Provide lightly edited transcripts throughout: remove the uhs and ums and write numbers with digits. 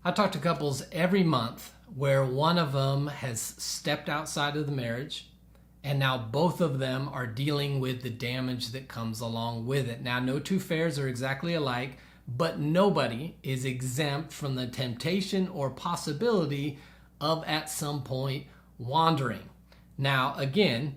I talk to couples every month where one of them has stepped outside of the marriage and now both of them are dealing with the damage that comes along with it. Now, no two affairs are exactly alike, but nobody is exempt from the temptation or possibility of at some point wandering. Now, again,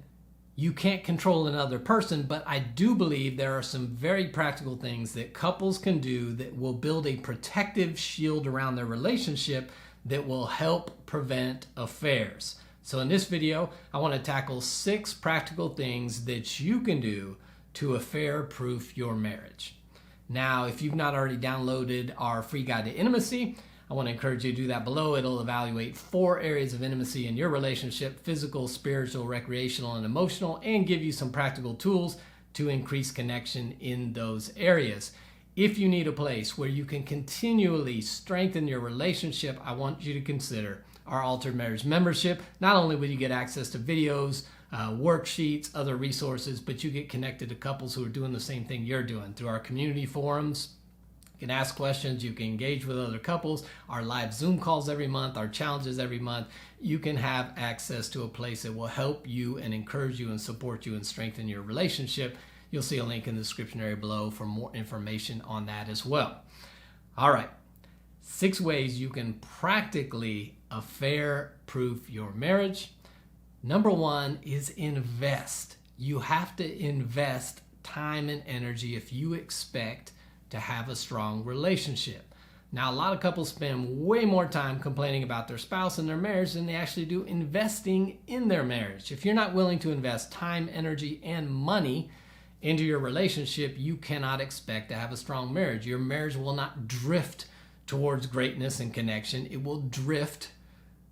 you can't control another person, but I do believe there are some very practical things that couples can do that will build a protective shield around their relationship that will help prevent affairs. So in this video, I want to tackle 6 practical things that you can do to affair-proof your marriage. Now, if you've not already downloaded our free guide to intimacy, I want to encourage you to do that below. It'll evaluate 4 areas of intimacy in your relationship: physical, spiritual, recreational, and emotional, and give you some practical tools to increase connection in those areas. If you need a place where you can continually strengthen your relationship, I want you to consider our Altered Marriage membership. Not only will you get access to videos, worksheets, other resources, but you get connected to couples who are doing the same thing you're doing through our community forums. You can ask questions, you can engage with other couples, our live Zoom calls every month, our challenges every month. You can have access to a place that will help you and encourage you and support you and strengthen your relationship. You'll see a link in the description area below for more information on that as well. All right, 6 ways you can practically affair-proof your marriage. Number 1 is invest. You have to invest time and energy if you expect to have a strong relationship. Now, a lot of couples spend way more time complaining about their spouse and their marriage than they actually do investing in their marriage. If you're not willing to invest time, energy, and money into your relationship, you cannot expect to have a strong marriage. Your marriage will not drift towards greatness and connection. It will drift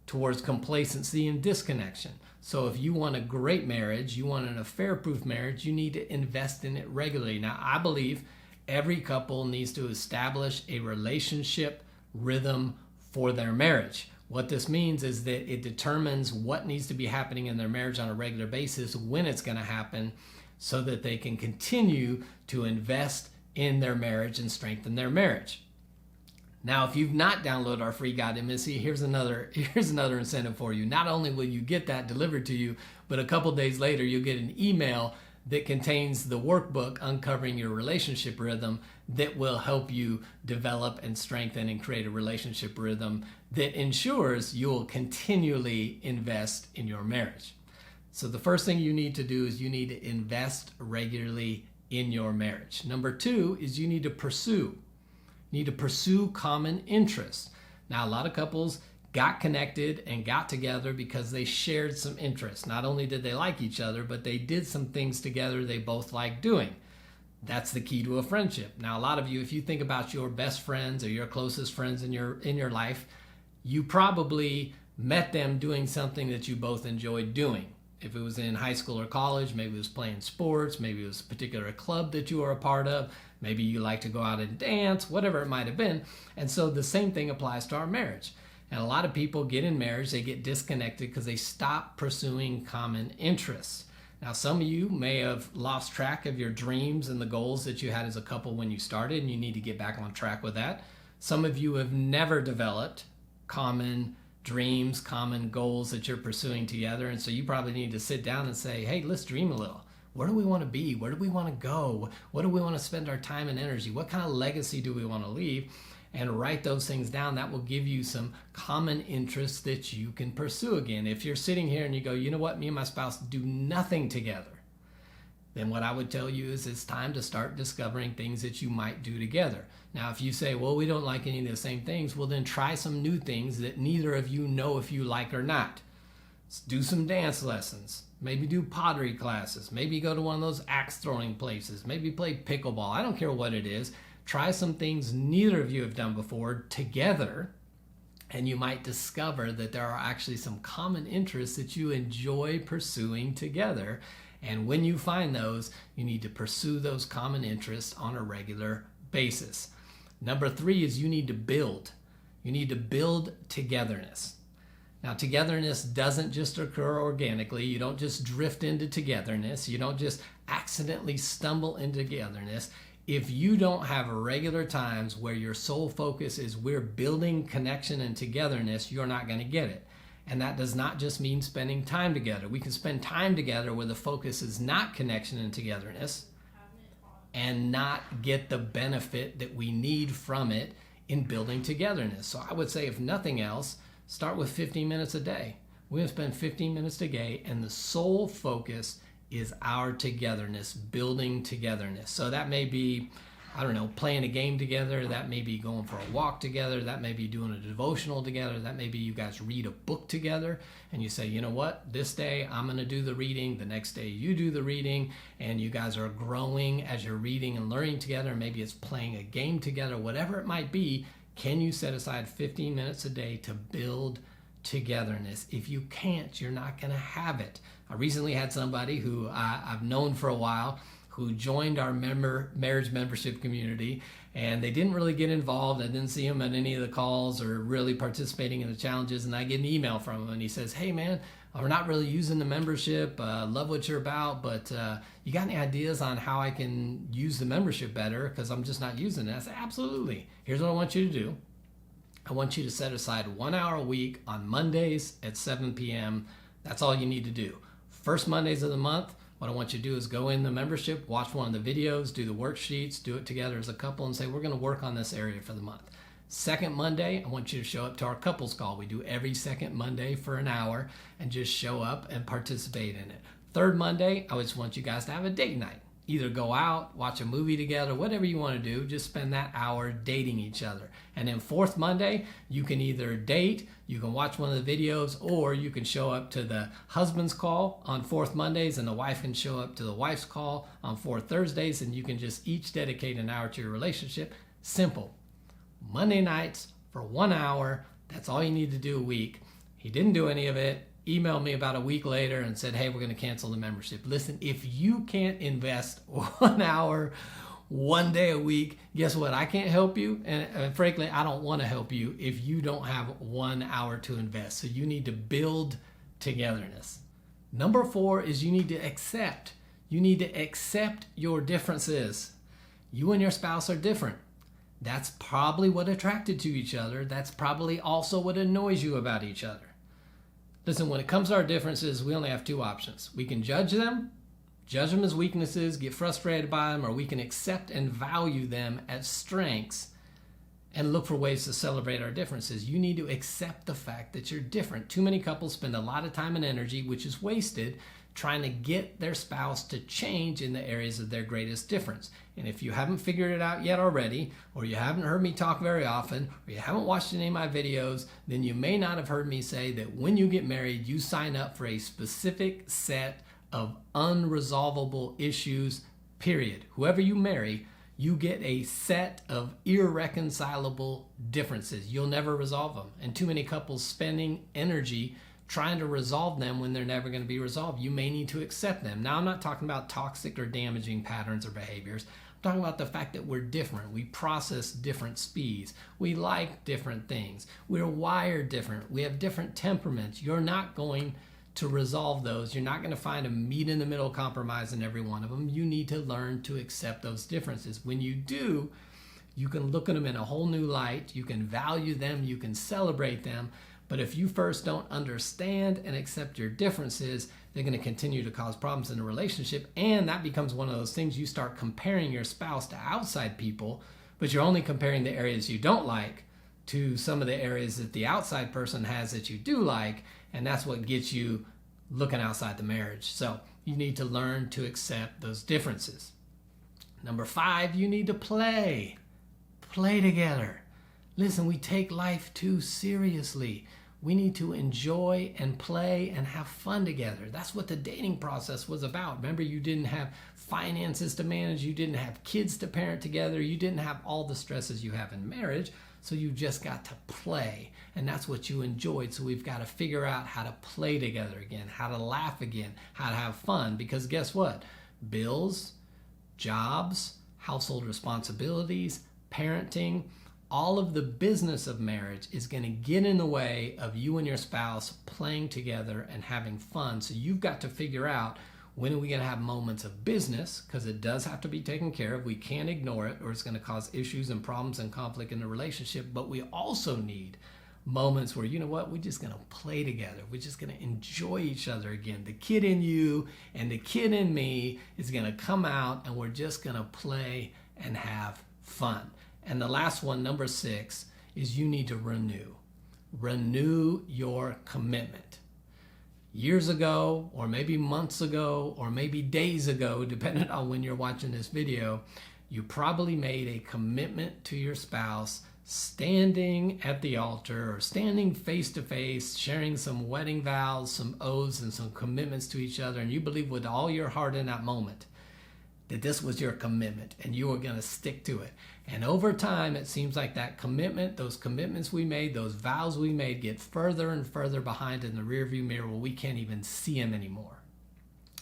towards complacency and disconnection. So if you want a great marriage, you want an affair-proof marriage, you need to invest in it regularly. Now, I believe every couple needs to establish a relationship rhythm for their marriage. What this means is that it determines what needs to be happening in their marriage on a regular basis, when it's going to happen, so that they can continue to invest in their marriage and strengthen their marriage. Now, if you've not downloaded our free guide to intimacy, here's another incentive for you. Not only will you get that delivered to you, but a couple days later you'll get an email that contains the workbook Uncovering Your Relationship Rhythm that will help you develop and strengthen and create a relationship rhythm that ensures you will continually invest in your marriage. So the first thing you need to do is you need to invest regularly in your marriage. Number 2 is you need to pursue. You need to pursue common interests. Now, a lot of couples got connected and got together because they shared some interests. Not only did they like each other, but they did some things together they both liked doing. That's the key to a friendship. Now, a lot of you, if you think about your best friends or your closest friends in your life, you probably met them doing something that you both enjoyed doing. If it was in high school or college, maybe it was playing sports, maybe it was a particular club that you were a part of, maybe you like to go out and dance, whatever it might have been. And so the same thing applies to our marriage. And a lot of people get in marriage, they get disconnected because they stop pursuing common interests. Now, some of you may have lost track of your dreams and the goals that you had as a couple when you started, and you need to get back on track with that. Some of you have never developed common dreams, common goals that you're pursuing together, and so you probably need to sit down and say, hey, let's dream a little. Where do we want to be? Where do we want to go? What do we want to spend our time and energy? What kind of legacy do we want to leave? And write those things down. That will give you some common interests that you can pursue again. If you're sitting here and you go, you know what, me and my spouse do nothing together, then what I would tell you is it's time to start discovering things that you might do together. Now, if you say, well, we don't like any of the same things, well, then try some new things that neither of you know if you like or not. Do some dance lessons. Maybe do pottery classes. Maybe go to one of those axe throwing places. Maybe play pickleball. I don't care what it is. Try some things neither of you have done before together, and you might discover that there are actually some common interests that you enjoy pursuing together. And when you find those, you need to pursue those common interests on a regular basis. Number 3 is you need to build. You need to build togetherness. Now, togetherness doesn't just occur organically. You don't just drift into togetherness. You don't just accidentally stumble into togetherness. If you don't have regular times where your sole focus is we're building connection and togetherness, you're not going to get it. And that does not just mean spending time together. We can spend time together where the focus is not connection and togetherness and not get the benefit that we need from it in building togetherness. So I would say, if nothing else, start with 15 minutes a day. We're going to spend 15 minutes a day, and the sole focus is our togetherness, building togetherness. So that may be, I don't know, playing a game together. That may be going for a walk together. That may be doing a devotional together. That may be you guys read a book together and you say, you know what, this day I'm going to do the reading. The next day you do the reading, and you guys are growing as you're reading and learning together. Maybe it's playing a game together, whatever it might be. Can you set aside 15 minutes a day to build togetherness? If you can't, you're not going to have it. I recently had somebody who I've known for a while who joined our marriage membership community, and they didn't really get involved. I didn't see him at any of the calls or really participating in the challenges, and I get an email from him and he says, hey man, we're not really using the membership, love what you're about, but you got any ideas on how I can use the membership better, because I'm just not using it? I said, absolutely. Here's what I want you to do. I want you to set aside 1 hour a week on Mondays at 7 p.m. That's all you need to do. First Mondays of the month, what I want you to do is go in the membership, watch one of the videos, do the worksheets, do it together as a couple, and say, we're going to work on this area for the month. Second Monday, I want you to show up to our couples call. We do every second Monday for an hour, and just show up and participate in it. Third Monday, I just want you guys to have a date night. Either go out, watch a movie together, whatever you want to do, just spend that hour dating each other. And then fourth Monday, you can either date, you can watch one of the videos, or you can show up to the husband's call on fourth Mondays, and the wife can show up to the wife's call on fourth Thursdays, and you can just each dedicate an hour to your relationship. Simple. Monday nights for 1 hour, that's all you need to do a week. He didn't do any of it. Emailed me about a week later and said, hey, we're going to cancel the membership. Listen, if you can't invest 1 hour, 1 day a week, guess what? I can't help you. And frankly, I don't want to help you if you don't have 1 hour to invest. So you need to build togetherness. Number 4 is you need to accept. You need to accept your differences. You and your spouse are different. That's probably what attracted to each other. That's probably also what annoys you about each other. Listen, when it comes to our differences, we only have 2 options. We can judge them as weaknesses, get frustrated by them, or we can accept and value them as strengths and look for ways to celebrate our differences. You need to accept the fact that you're different. Too many couples spend a lot of time and energy, which is wasted, trying to get their spouse to change in the areas of their greatest difference. And if you haven't figured it out yet already, or you haven't heard me talk very often, or you haven't watched any of my videos, then you may not have heard me say that when you get married, you sign up for a specific set of unresolvable issues, period. Whoever you marry, you get a set of irreconcilable differences. You'll never resolve them. And too many couples spending energy trying to resolve them when they're never going to be resolved. You may need to accept them. Now, I'm not talking about toxic or damaging patterns or behaviors. I'm talking about the fact that we're different. We process different speeds. We like different things. We're wired different. We have different temperaments. You're not going to resolve those. You're not going to find a meet in the middle compromise in every one of them. You need to learn to accept those differences. When you do, you can look at them in a whole new light. You can value them. You can celebrate them. But if you first don't understand and accept your differences, they're going to continue to cause problems in a relationship. And that becomes one of those things you start comparing your spouse to outside people, but you're only comparing the areas you don't like to some of the areas that the outside person has that you do like. And that's what gets you looking outside the marriage. So you need to learn to accept those differences. Number 5, you need to play. Play together. Listen, we take life too seriously. We need to enjoy and play and have fun together. That's what the dating process was about. Remember, you didn't have finances to manage. You didn't have kids to parent together. You didn't have all the stresses you have in marriage. So you just got to play. And that's what you enjoyed. So we've got to figure out how to play together again, how to laugh again, how to have fun. Because guess what? Bills, jobs, household responsibilities, parenting, all of the business of marriage is going to get in the way of you and your spouse playing together and having fun. So you've got to figure out When are we going to have moments of business? Because it does have to be taken care of. We can't ignore it or it's going to cause issues and problems and conflict in the relationship. But we also need moments where, you know what, we're just going to play together. We're just going to enjoy each other again. The kid in you and the kid in me is going to come out and we're just going to play and have fun. And the last one, number 6, is you need to renew. Renew your commitment. Years ago, or maybe months ago, or maybe days ago, depending on when you're watching this video, you probably made a commitment to your spouse standing at the altar or standing face to face, sharing some wedding vows, some oaths, and some commitments to each other. And you believe with all your heart in that moment that this was your commitment and you were going to stick to it. And over time, it seems like that commitment, those commitments we made, those vows we made get further and further behind in the rearview mirror where we can't even see them anymore.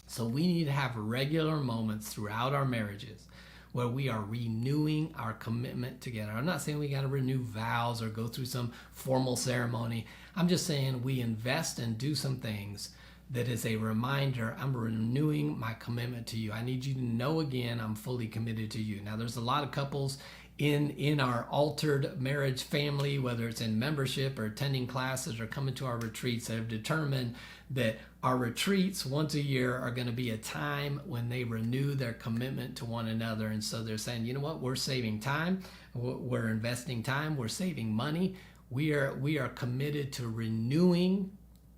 So we need to have regular moments throughout our marriages where we are renewing our commitment together. I'm not saying we got to renew vows or go through some formal ceremony. I'm just saying we invest and do some things that is a reminder, I'm renewing my commitment to you. I need you to know again, I'm fully committed to you. Now, there's a lot of couples in our altered marriage family, whether it's in membership or attending classes or coming to our retreats, that have determined that our retreats once a year are going to be a time when they renew their commitment to one another. And so they're saying, you know what, we're saving time, we're investing time, we're saving money. We are committed to renewing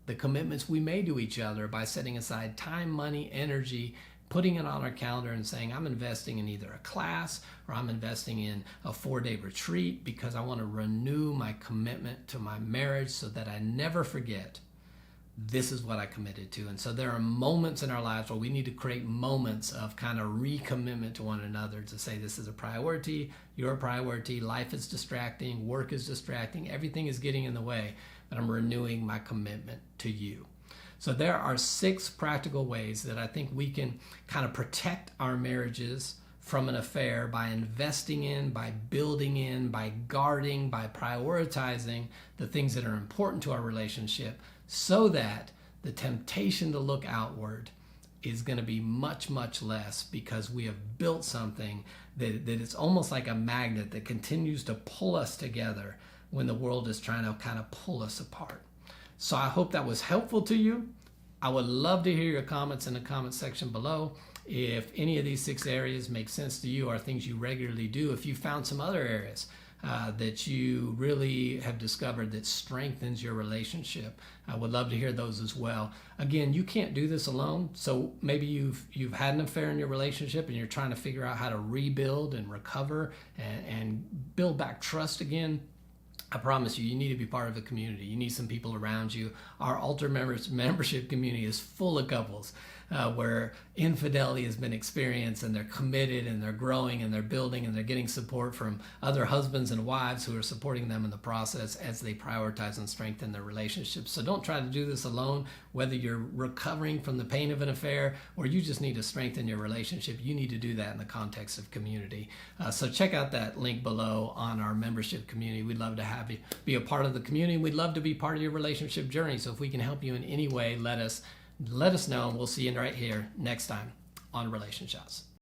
the commitments we made to each other by setting aside time, money, energy, putting it on our calendar and saying, I'm investing in either a class or I'm investing in a 4-day retreat because I want to renew my commitment to my marriage so that I never forget this is what I committed to. And so there are moments in our lives where we need to create moments of kind of recommitment to one another to say, this is a priority, you're a priority, life is distracting, work is distracting, everything is getting in the way, but I'm renewing my commitment to you. So there are 6 practical ways that I think we can kind of protect our marriages from an affair by investing in, by building in, by guarding, by prioritizing the things that are important to our relationship so that the temptation to look outward is going to be much, much less because we have built something that is almost like a magnet that continues to pull us together when the world is trying to kind of pull us apart. So I hope that was helpful to you. I would love to hear your comments in the comment section below. If any of these 6 areas make sense to you or things you regularly do, if you found some other areas that you really have discovered that strengthens your relationship, I would love to hear those as well. Again, you can't do this alone. So maybe you've had an affair in your relationship and you're trying to figure out how to rebuild and recover and build back trust again. I promise you, you need to be part of a community. You need some people around you. Our altar membership community is full of couples where infidelity has been experienced and they're committed and they're growing and they're building and they're getting support from other husbands and wives who are supporting them in the process as they prioritize and strengthen their relationships. So don't try to do this alone, whether you're recovering from the pain of an affair or you just need to strengthen your relationship. You need to do that in the context of community. So check out that link below on our membership community. We'd love to have you be a part of the community. We'd love to be part of your relationship journey. So if we can help you in any way, let us know, and we'll see you right here next time on RelationShots.